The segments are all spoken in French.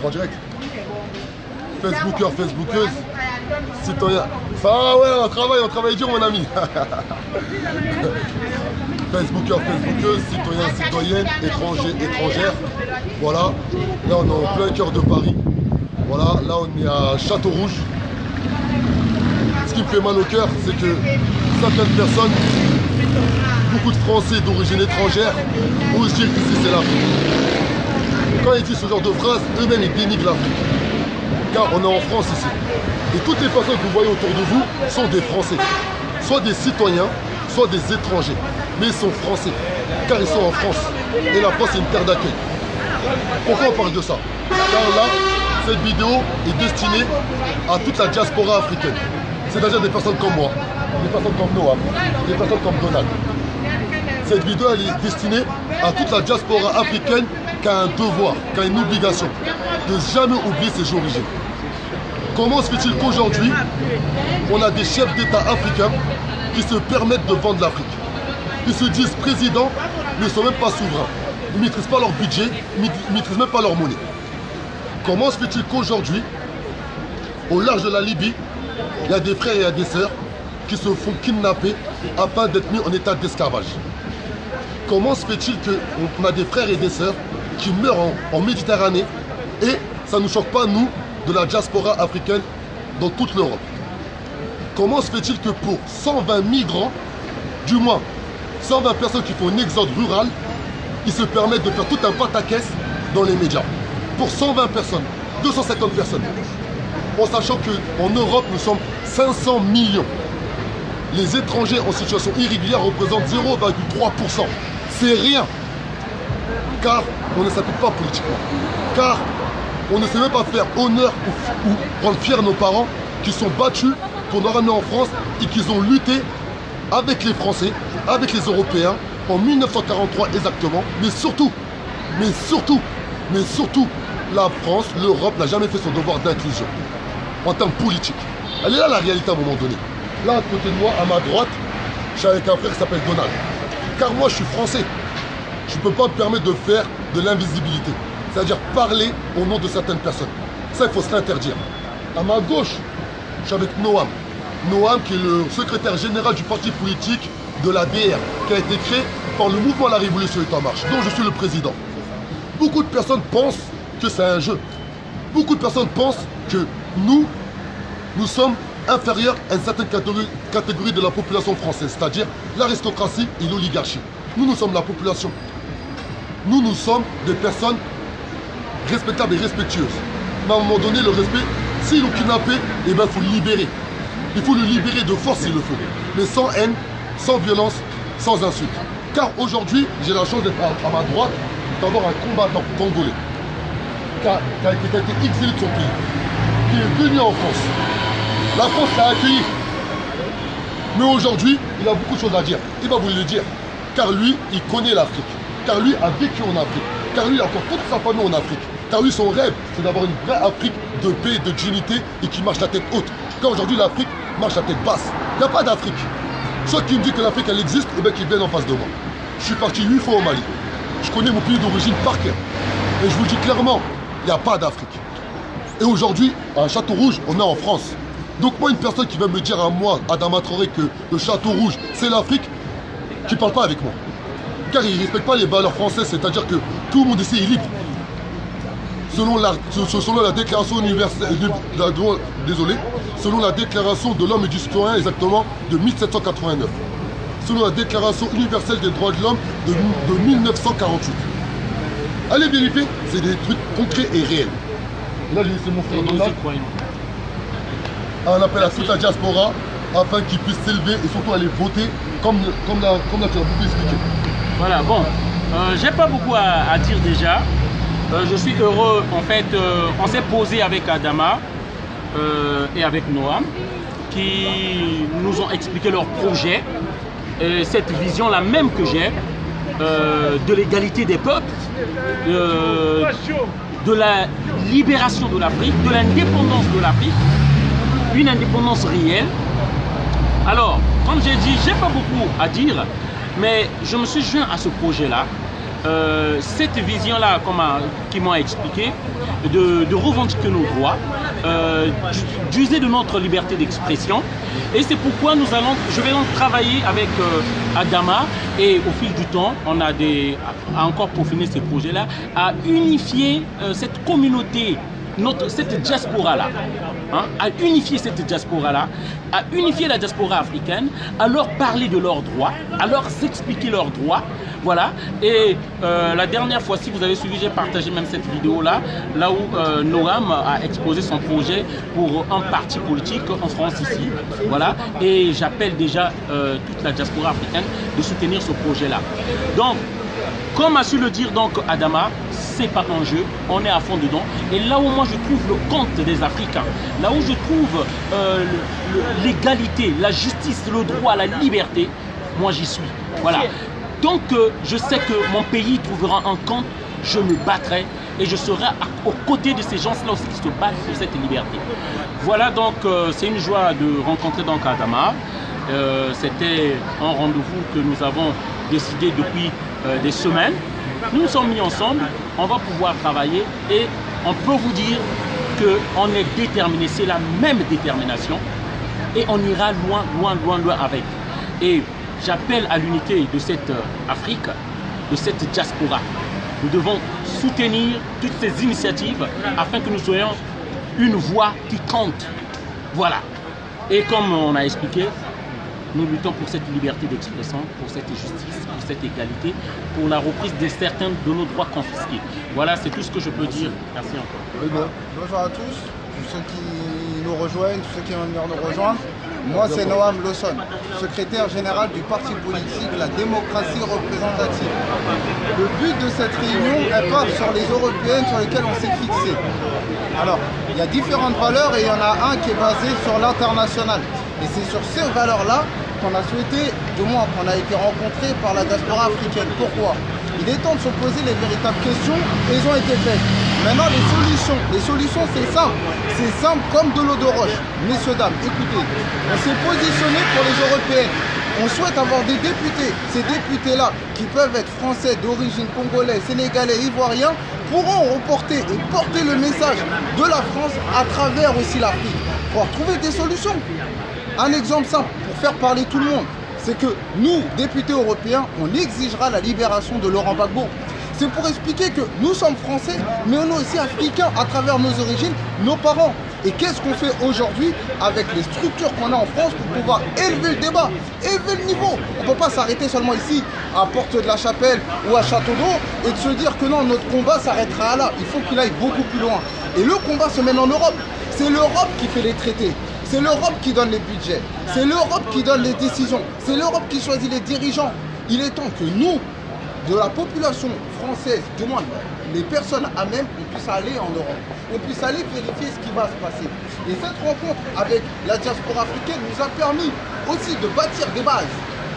En direct. Facebookers, Facebookeuses, citoyens. Ah ouais, on travaille dur mon ami. Facebookers, Facebookeuses, citoyens, citoyennes, étrangers, étrangères. Voilà, là on est en plein cœur de Paris. Voilà, là on est à Château-Rouge. Ce qui me fait mal au cœur, c'est que certaines personnes, beaucoup de Français d'origine étrangère, osent dire qu'ici c'est l'Afrique. Quand ils disent ce genre de phrases, eux-mêmes ils dénigrent l'Afrique. Car on est en France ici. Et toutes les personnes que vous voyez autour de vous sont des Français. Soit des citoyens, soit des étrangers. Mais ils sont Français, car ils sont en France. Et la France est une terre d'accueil. Pourquoi on parle de ça? Car là, cette vidéo est destinée à toute la diaspora africaine. C'est-à-dire des personnes comme moi, des personnes comme Noam, des personnes comme Donald. Cette vidéo elle est destinée à toute la diaspora africaine qui a un devoir, qui a une obligation de jamais oublier ses origines. Comment se fait-il qu'aujourd'hui, on a des chefs d'État africains qui se permettent de vendre l'Afrique? Ils se disent présidents, mais ils ne sont même pas souverains. Ils ne maîtrisent pas leur budget, ils ne maîtrisent même pas leur monnaie. Comment se fait-il qu'aujourd'hui, au large de la Libye, il y a des frères et il y a des sœurs qui se font kidnapper afin d'être mis en état d'esclavage? Comment se fait-il qu'on a des frères et des sœurs qui meurent en Méditerranée et ça ne nous choque pas, nous, de la diaspora africaine dans toute l'Europe? Comment se fait-il que pour 120 migrants, du moins 120 personnes qui font un exode rural, ils se permettent de faire tout un pataquès dans les médias? Pour 120 personnes, 250 personnes, en sachant qu'en Europe, nous sommes 500 millions. Les étrangers en situation irrégulière représentent 0,3%. C'est rien. Car on ne s'applique pas politiquement. Car on ne sait même pas faire honneur ou rendre fiers nos parents qui sont battus pour nous ramener en France et qui ont lutté avec les Français, avec les Européens en 1943 exactement. Mais surtout, la France, l'Europe n'a jamais fait son devoir d'inclusion en termes politiques. Elle est là la réalité à un moment donné. Là, à côté de moi, à ma droite, je suis avec un frère qui s'appelle Donald. Car moi, je suis français. Je ne peux pas me permettre de faire de l'invisibilité. C'est-à-dire parler au nom de certaines personnes. Ça, il faut se l'interdire. À ma gauche, je suis avec Noam. Noam, qui est le secrétaire général du parti politique de la DR, qui a été créé par le mouvement La Révolution est en marche, dont je suis le président. Beaucoup de personnes pensent que c'est un jeu. Beaucoup de personnes pensent que nous sommes inférieurs à une certaine catégorie de la population française, c'est-à-dire l'aristocratie et l'oligarchie. Nous sommes la population. Nous sommes des personnes respectables et respectueuses. Mais à un moment donné, le respect, s'ils l'ont kidnappé, eh ben, il faut le libérer. Il faut le libérer de force s'il le faut. Mais sans haine, sans violence, sans insulte. Car aujourd'hui, j'ai la chance d'être à ma droite, d'avoir un combattant congolais qui a été exilé de son pays, qui est venu en France. La France l'a accueilli. Mais aujourd'hui, il a beaucoup de choses à dire. Il va vous le dire. Car lui, il connaît l'Afrique. Car lui a vécu en Afrique. Car lui, il a encore toute sa famille en Afrique. Car lui, son rêve, c'est d'avoir une vraie Afrique de paix, de dignité et qui marche la tête haute. Car aujourd'hui, l'Afrique marche la tête basse. Il n'y a pas d'Afrique. Ceux qui me disent que l'Afrique, elle existe, eh bien, qu'ils viennent en face de moi. Je suis parti 8 fois au Mali. Je connais mon pays d'origine par cœur. Et je vous le dis clairement, il n'y a pas d'Afrique. Et aujourd'hui, à Château-Rouge, on est en France. Donc moi, une personne qui va me dire à moi, Adama Traoré, que le Château-Rouge, c'est l'Afrique, qui ne parle pas avec moi. Car il ne respecte pas les valeurs françaises, c'est-à-dire que tout le monde ici est libre. Selon la déclaration universelle, selon la déclaration de l'homme et du citoyen exactement de 1789. Selon la déclaration universelle des droits de l'homme de 1948. Allez vérifier, c'est des trucs concrets et réels. Et là, j'ai laissé mon frère Donald. Un appel à toute la diaspora afin qu'ils puissent s'élever et surtout aller voter comme tu as beaucoup expliqué. Voilà, bon, j'ai pas beaucoup à dire déjà. Je suis heureux, en fait, on s'est posé avec Adama et avec Noam qui nous ont expliqué leur projet, cette vision-là même que j'ai de l'égalité des peuples, de la libération de l'Afrique, de l'indépendance de l'Afrique, une indépendance réelle. Alors, comme j'ai dit, j'ai pas beaucoup à dire, mais je me suis joint à ce projet-là cette vision-là, qui m'ont expliqué, de revendiquer nos droits, d'user de notre liberté d'expression. Et c'est pourquoi je vais donc travailler avec Adama, et au fil du temps, on a encore peaufiné ces projets-là, à unifier cette communauté, cette diaspora-là, hein, à unifier cette diaspora-là, à unifier la diaspora africaine, à leur parler de leurs droits, à leur expliquer leurs droits. Voilà, et la dernière fois, si vous avez suivi, j'ai partagé même cette vidéo-là, là où Noam a exposé son projet pour un parti politique en France ici. Voilà, et j'appelle déjà toute la diaspora africaine de soutenir ce projet-là. Donc, comme a su le dire donc Adama, c'est pas un jeu, on est à fond dedans. Et là où moi je trouve le compte des Africains, là où je trouve l'égalité, la justice, le droit, la liberté, moi j'y suis. Voilà. Donc je sais que mon pays trouvera un compte, je me battrai et je serai aux côtés de ces gens-là aussi qui se battent pour cette liberté. Voilà, donc c'est une joie de rencontrer donc Adama. C'était un rendez-vous que nous avons décidé depuis des semaines. Nous nous sommes mis ensemble, on va pouvoir travailler et on peut vous dire qu'on est déterminé, c'est la même détermination et on ira loin, loin, loin, loin avec. Et j'appelle à l'unité de cette Afrique, de cette diaspora. Nous devons soutenir toutes ces initiatives afin que nous soyons une voix qui compte. Voilà. Et comme on a expliqué, nous luttons pour cette liberté d'expression, pour cette justice, pour cette égalité, pour la reprise de certains de nos droits confisqués. Voilà, c'est tout ce que je peux dire. Merci encore. Bonjour à tous ceux qui nous rejoignent, tous ceux qui vont venir nous rejoindre. Moi, c'est Noam Lawson, secrétaire général du parti politique La Démocratie Représentative. Le but de cette réunion, elle part sur les européennes sur lesquelles on s'est fixé. Alors, il y a différentes valeurs et il y en a un qui est basé sur l'international. Et c'est sur ces valeurs-là qu'on a souhaité, du moins qu'on a été rencontré par la diaspora africaine. Pourquoi? Il est temps de se poser les véritables questions et elles ont été faites. Maintenant, les solutions c'est simple. C'est simple comme de l'eau de roche. Messieurs, dames, écoutez, on s'est positionné pour les européennes. On souhaite avoir des députés. Ces députés-là, qui peuvent être français, d'origine congolais, sénégalais, ivoiriens, pourront reporter et porter le message de la France à travers aussi l'Afrique. Pour trouver des solutions. Un exemple simple pour faire parler tout le monde, c'est que nous, députés européens, on exigera la libération de Laurent Gbagbo. C'est pour expliquer que nous sommes français, mais on est aussi africains à travers nos origines, nos parents. Et qu'est-ce qu'on fait aujourd'hui avec les structures qu'on a en France pour pouvoir élever le débat, élever le niveau? On ne peut pas s'arrêter seulement ici, à Porte de la Chapelle ou à Château-d'Eau, et de se dire que non, notre combat s'arrêtera là. Il faut qu'il aille beaucoup plus loin. Et le combat se mène en Europe. C'est l'Europe qui fait les traités. C'est l'Europe qui donne les budgets, c'est l'Europe qui donne les décisions, c'est l'Europe qui choisit les dirigeants. Il est temps que nous, de la population française, du moins les personnes à même, on puisse aller en Europe, on puisse aller vérifier ce qui va se passer. Et cette rencontre avec la diaspora africaine nous a permis aussi de bâtir des bases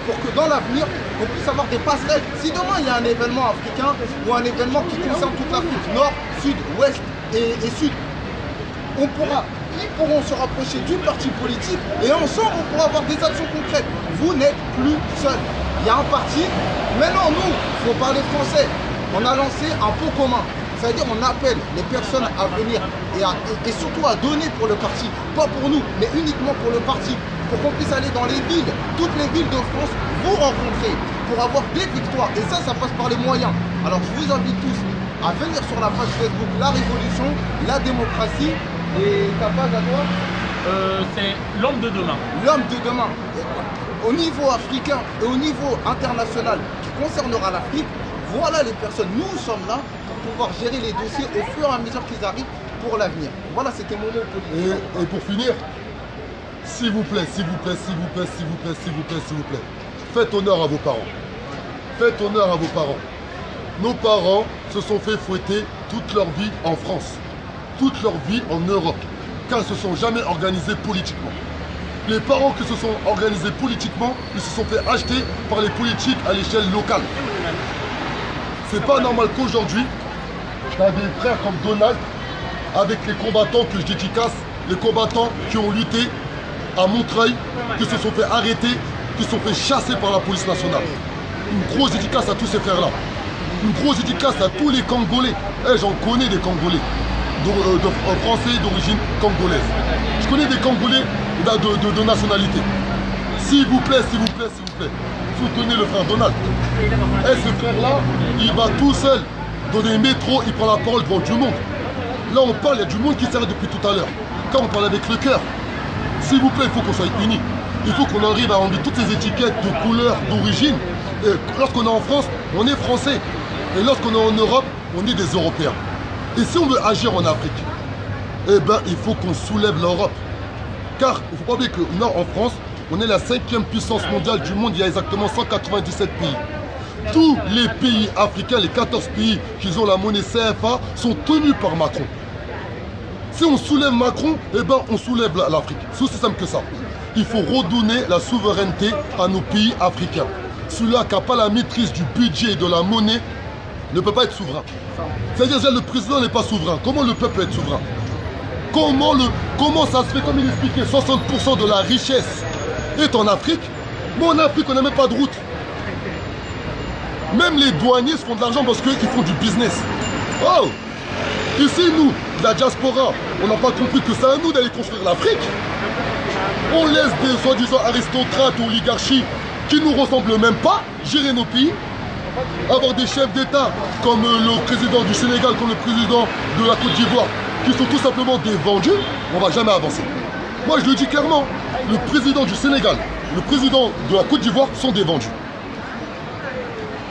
pour que dans l'avenir, on puisse avoir des passerelles. Si demain il y a un événement africain ou un événement qui concerne toute l'Afrique, nord, sud, ouest et sud, ils pourront se rapprocher du parti politique et ensemble on pourra avoir des actions concrètes. Vous n'êtes plus seul. Il y a un parti. Maintenant nous, il faut parler français. On a lancé un pot commun. C'est-à-dire on appelle les personnes à venir et surtout à donner pour le parti. Pas pour nous, mais uniquement pour le parti. Pour qu'on puisse aller dans les villes, toutes les villes de France, vous rencontrer, pour avoir des victoires. Et ça passe par les moyens. Alors je vous invite tous à venir sur la page Facebook La Révolution, La Démocratie. Et ta page à toi c'est l'homme de demain. L'homme de demain. Au niveau africain et au niveau international qui concernera l'Afrique, voilà les personnes. Nous sommes là pour pouvoir gérer les dossiers au fur et à mesure qu'ils arrivent pour l'avenir. Voilà, c'était mon mot politique. Et pour finir, s'il vous plaît, s'il vous plaît, s'il vous plaît, s'il vous plaît, s'il vous plaît, s'il vous plaît, faites honneur à vos parents. Faites honneur à vos parents. Nos parents se sont fait fouetter toute leur vie en France. Toute leur vie en Europe, car ils ne se sont jamais organisés politiquement. Les parents qui se sont organisés politiquement, ils se sont fait acheter par les politiques à l'échelle locale. C'est pas normal qu'aujourd'hui, tu as des frères comme Donald, avec les combattants que je dédicace, les combattants qui ont lutté à Montreuil, qui se sont fait arrêter, qui se sont fait chasser par la police nationale. Une grosse dédicace à tous ces frères-là. Une grosse dédicace à tous les Congolais. Eh, j'en connais des Congolais, français d'origine congolaise. Je connais des Congolais de nationalité. S'il vous plaît, s'il vous plaît, s'il vous plaît, soutenez le frère Donald. Et ce frère-là, il va tout seul dans les métros, il prend la parole devant du monde. Là, on parle, il y a du monde qui s'arrête depuis tout à l'heure. Quand on parle avec le cœur, s'il vous plaît, il faut qu'on soit unis. Il faut qu'on arrive à enlever toutes ces étiquettes de couleur, d'origine. Lorsqu'on est en France, on est français. Et lorsqu'on est en Europe, on est des Européens. Et si on veut agir en Afrique, eh ben, il faut qu'on soulève l'Europe. Car il ne faut pas oublier que nord en France, on est la 5e puissance mondiale du monde, il y a exactement 197 pays. Tous les pays africains, les 14 pays qui ont la monnaie CFA, sont tenus par Macron. Si on soulève Macron, eh ben, on soulève l'Afrique. C'est aussi simple que ça. Il faut redonner la souveraineté à nos pays africains. Celui-là qui n'a pas la maîtrise du budget et de la monnaie ne peut pas être souverain. C'est-à-dire que le président n'est pas souverain. Comment le peuple peut être souverain? Comment ça se fait, comme il expliquait, 60% de la richesse est en Afrique, mais en Afrique, on n'a même pas de route. Même les douaniers se font de l'argent parce qu'ils font du business. Oh! Ici, nous, la diaspora, on n'a pas compris que c'est à nous d'aller construire l'Afrique. On laisse des soi-disant aristocrates, oligarchies qui ne nous ressemblent même pas gérer nos pays. Avoir des chefs d'État comme le président du Sénégal, comme le président de la Côte d'Ivoire, qui sont tout simplement des vendus, on ne va jamais avancer. Moi, je le dis clairement, le président du Sénégal, le président de la Côte d'Ivoire sont des vendus.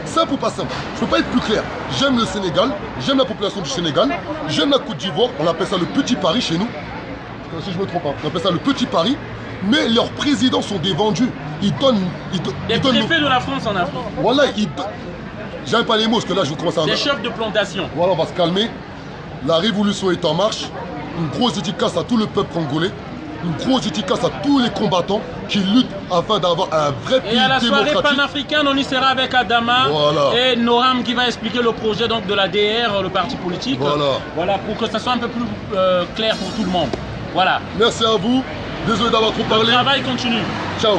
Simple ou pas simple, je ne peux pas être plus clair. J'aime le Sénégal, j'aime la population du Sénégal, j'aime la Côte d'Ivoire, on appelle ça le Petit Paris chez nous. Si je ne me trompe pas, on appelle ça le Petit Paris, mais leurs présidents sont des vendus. Ils donnent... Des préfets de la France en Afrique. Voilà, j'aime pas les mots, parce que là, je commence à... Des chefs de plantation. Voilà, on va se calmer. La révolution est en marche. Une grosse dédicace à tout le peuple congolais. Une grosse dédicace à tous les combattants qui luttent afin d'avoir un vrai pays démocratique. Et à la soirée panafricaine, on y sera avec Adama et Noam qui va expliquer le projet donc, de la DR, le parti politique. Voilà, pour que ça soit un peu plus clair pour tout le monde. Voilà. Merci à vous. Désolé d'avoir trop parlé. Le travail continue. Ciao.